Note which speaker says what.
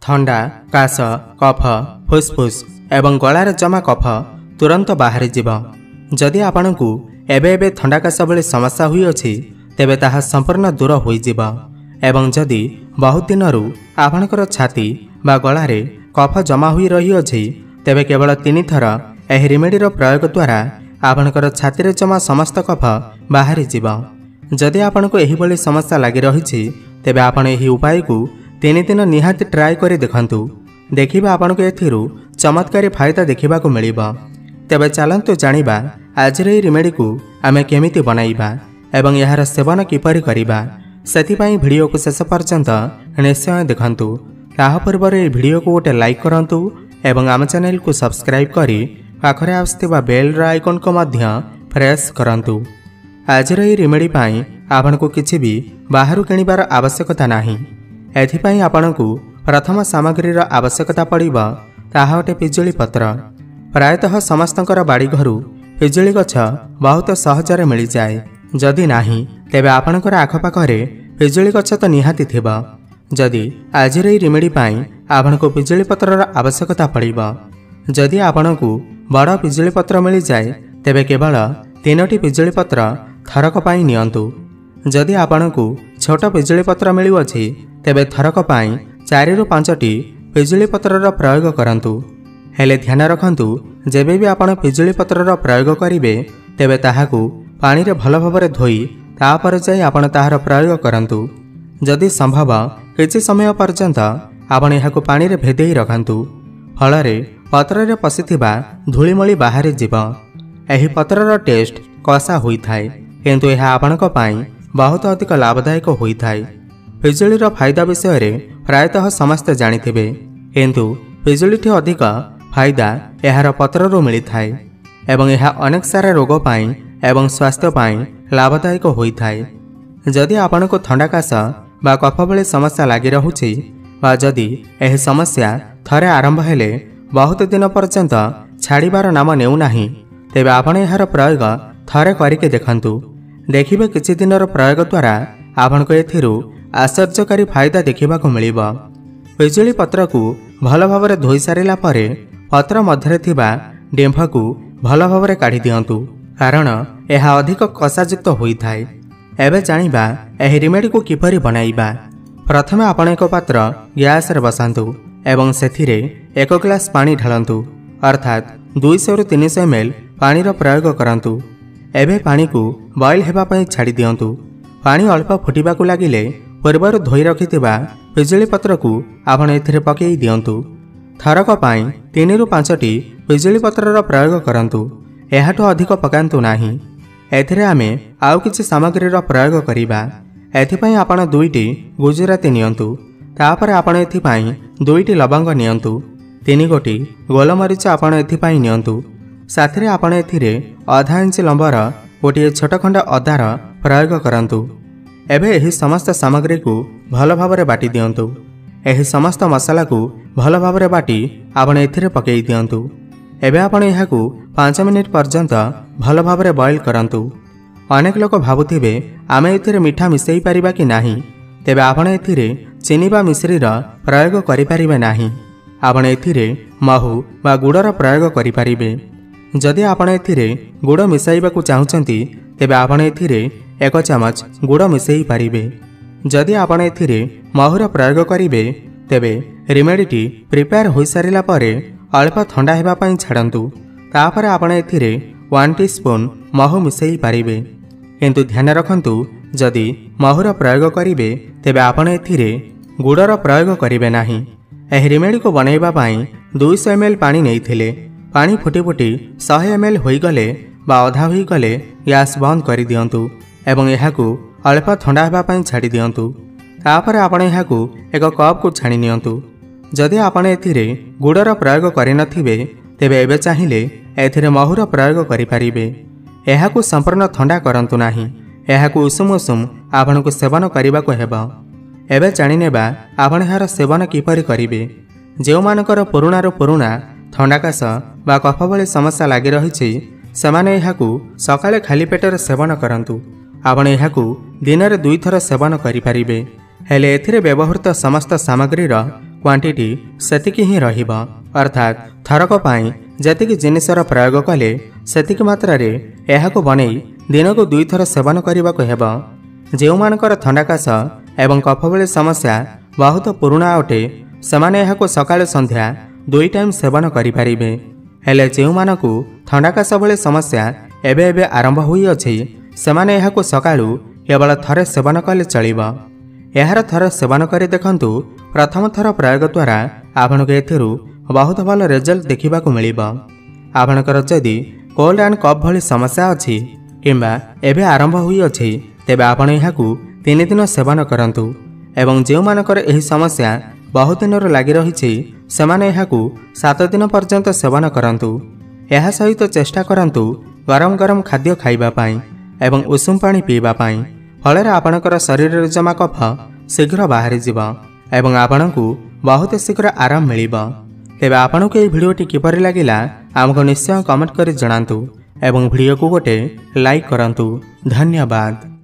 Speaker 1: थंडा काश कफ फुसफुस एवं गलार जमा कफ तुरंत बाहरी जीव। जदि आपनकु एबे थंडा काश भली समस्या हुई अछि तेबे ताहा संपूर्ण दूर होई जीव। एवं जदि बहुत दिनरु आपनकर छाती बा गलारे कफ जमा हुई रही अछि तेबे केवल 3 थर एही रेमेडीर प्रयोग द्वारा आपनकर छाती रे जमा समस्त कफ बाहरी जीव। जदि आपनकु एही भली समस्या लागि रहिछि तेबे आपण एही उपाय को 3 दिन निहाती ट्राए करी देखंतु। देखिबा आपनकु एथिरु चमत्कारी फायदा देखिबा को मिलिबा। तेबे चलंतु जानिबा आज रे रेमेडी को आमे केमिति बनाइबा एवं यार सेवन किपरि करिबा। सेथिपाई वीडियो को शेष पर्यंत निश्चय देखंतु। ताहा पूर्व ए वीडियो को गोटे लाइक करंतु एवं आम चैनल को सब्सक्राइब करी पाखरे आस्थिबा बेल रा आइकन को मध्य प्रेस करंतु। आज रे रेमेडी पाई आपनकु किछि भी बाहरु किनिबार आवश्यकता नाही। एथिपाई आपनकु प्रथम सामग्रीर आवश्यकता पड़िबा ताहा अटे पिजुली पत्र। प्रायतः समस्तंकर बाड़ी घरु पिजुली गछ बहुत सहजरे मिल जाए। जदि नाही तेबे आपनकर आखपाखरे पिजुली गछ तो निहाती थिबा। जदि आज रे रेमेडी पाई आपनकु पिजुली पत्रर आवश्यकता पड़िबा। जदि आपनकु बड़ पिजुली पत्र मिल जाए तेबे केवल 3टी पिजुली पत्र थरक पाई नियंतु। जदि आपनकु छोट पिजुली पत्र मिलुअछि तेबे थरक पाई 4 ରୁ 5टी पिजुली पत्रर प्रयोग करंतु। हेले ध्यान रखंतु जेबे भी आपण पिजुली पत्रर प्रयोग करिवे तेबे ताहाकु पानी रे भल भाबरे धोई तापर जाई आपण ताहार प्रयोग करंतु। जदि संभव किछि समय पर्यंत आपण एहाकु पानी रे भेदेई रखंतु। फलरे पत्र रे पसिथिबा धूलिमଳି बाहरी जीव। एही पत्रर टेस्ट कसा होई थाए किंतु एहा आपणक पाई बहुत अधिक लाभदायक होई थाए। पिजुलीर फायदा विषय रे प्रायतः समस्त जानिथिबे किंतु पिजुलीठी अधिक फायदा एहार पत्ररू मिली थाए एवं एहा अनेक सारा रोग पाई एवं स्वास्थ्य पाई लाभदायक होई थाए। जदि आपनको थंडा काश बा कफ भली समस्या लागि रहुछि बा जदि एही समस्या थरे आरंभ हेले बहुत दिन पर्यंत छाड़ीबार नाम नेउ नाही तेबे आपण एहार प्रयोग थरे करिके देखंतु। देखिबे किछि दिनर प्रयोग द्वारा आपनको एथिरु आश्चर्यकारी फायदा देखिबा को मिलिबा। पिजुली पत्र को भल भाबरे धोई सारिला परे पत्र मध्यरे थिबा डेम्फ को भल भाबरे काढी दियंतु कारण एहा अधिक कषायुक्त होई थाए। एबे जानिबा एही रेमेडी को किपरि बनाइबा। प्रथमे आपण एक पात्र गैस रे बसांतु एवं सेथिरे 1 ग्लास पानी ढालंतु अर्थात 200 ରୁ 300 ml पानी रो प्रयोग करंतु। एबे पानी को बॉइल हेबा पई छाड़ी दियंतु। पानी अल्प फुटिबा को लागिले पूर्वर धोई रखिथिबा पिजुली पत्र को आपण एथिरे पकेई दियंतु। थरक पाई 3 ରୁ 5टी पिजुली पत्रर प्रयोग करंतु। एहाठो अधिक पकांतु नाही। एथिरे आमे आउ किछि सामग्रीर प्रयोग करिबा। एथिपई आपण 2टी गुजराती नियंतु। तापर आपण एथिपई 2टी लवंग नियंतु। 3 गोटी गोलमरीच आपण एथिपई नियंतु। साथरे आपण एथिरे आधा इंच लंबर गोटे छोट खंड अदार प्रयोग करंतु। एबे एही समस्त सामग्री को भल भाबरे बाटी दियंतु। एही समस्त मसाला को भल भाबरे बाटी आपण एथिरे पकेई दियंतु। एबे आपण एहाकु 5 मिनिट पर्यंत भल भाबरे बॉइल करंतु। अनेक लोक भाबुथिबे आमे एथिरे मिठा मिसेई परिबा कि नाही तेबे आपण एथिरे चीनी बा मिश्रीर प्रयोग करि परिबे नाही। आपण एथिरे महू बा गुड़र प्रयोग करि परिबे। जदि आपण एथिरे गुड़ मिसाइबाकु चाहुचंती तेबे आपण एथिरे 1 चमच गुड़ मिसेई पारिबे। जदि आपण एथिरे महूर प्रयोग करिवे तेबे रेमेडीटी प्रिपेयर होई सारिला परे अल्प ठंडा हेबा पई छाडंतु। तापर आपण एथिरे 1 टीस्पून महू मिसेई पारिबे। किंतु ध्यान रखंतु जदि महूर प्रयोग करिवे तेबे आपण एथिरे गुड़र प्रयोग करिवे नाही। एही रेमेडी को बनाइबा पई 200 ml पानी नेइथिले। पानी फुटी फुटी 100 ml होई गले बा अधा होई गले गैस बंद करि दियंतु एवं एहाकु अल्प ठंडा हेबा पई छाडी दियंतु। तापर आपण एहाकु एक कप को छाणी नियंतु। जदि आपण एथिरे गुड़र प्रयोग करि नथिबे तेबे एबे चाहिले एथिरे महूर प्रयोग करि परिबे। एहाकु संपूर्ण ठंडा करंतु नाही। एहाकु उषुम उषुम आपनकु सेवन करिबाकु हेबा। एबे जानि नेबा आपण एहार सेवन किपरि करिवे। जेउ मानकर पुरुणारो पुरुणा थंडा काश बा कफ भली समस्या लागि रहिछि सेमाने एहाकु सकाळे खाली पेटर सेवन करंतु। आपण एहाकु दिन रे 2 थर सेवन करि परिबे। हेले एथिरे व्यवहृत समस्त सामग्रीर क्वांटिटी सेतिकी ही रहिबा अर्थात थरक पाई जेतिकी जिनिसर प्रयोग कले सेतिकी मात्रारे एहाको बनेई दिनकू 2 थर सेवन करने को हेबा। जेउमानकर थंडाकाश एवं कफ भली समस्या बहुत पुराणा अटे सेमाने एहाको सकाळ संध्या 2 टाइम सेवन करिपारिबे। हेले जेउमानकू थंडाकाश भली समस्या एबे एबे आरंभ होई अछि सेमाने एहाको सकाळू केवल थरे सेवन कले चलिबा। एहार थर सेवन करि देखंतु प्रथम थर प्रयोग द्वारा आपनको एथिरु बहुत भल रिजल्ट देखिबाकू मिलिबा। आपणकर जदि कोल्ड एंड कफ भली समस्या अछि किंबा एबे आरंभ होई अछि तेबे आपण एहाकू 3 दिन सेवन करंतु एवं जेउमानकर एही समस्या बहुत दिन लागि रहिछि सेमाने एहाकू 7 दिन पर्यंत सेवन करंतु। एहा सहित चेष्टा करंतु गरम गरम खाद्य खाइबा पाई एवं उषुम पानी पीबा पाई फଳରେ आपणकर शरीर जमा कफ शीघ्र बाहरी जिबा एवं आपणकू बहुत शीघ्र आराम मिलिबा। तेबे आपणकू एही भिडियोटी किपरि लागिला हमको निश्चय कमेंट करि जणांतु एवं भिडियो को गोटे लाइक करंतु। धन्यवाद।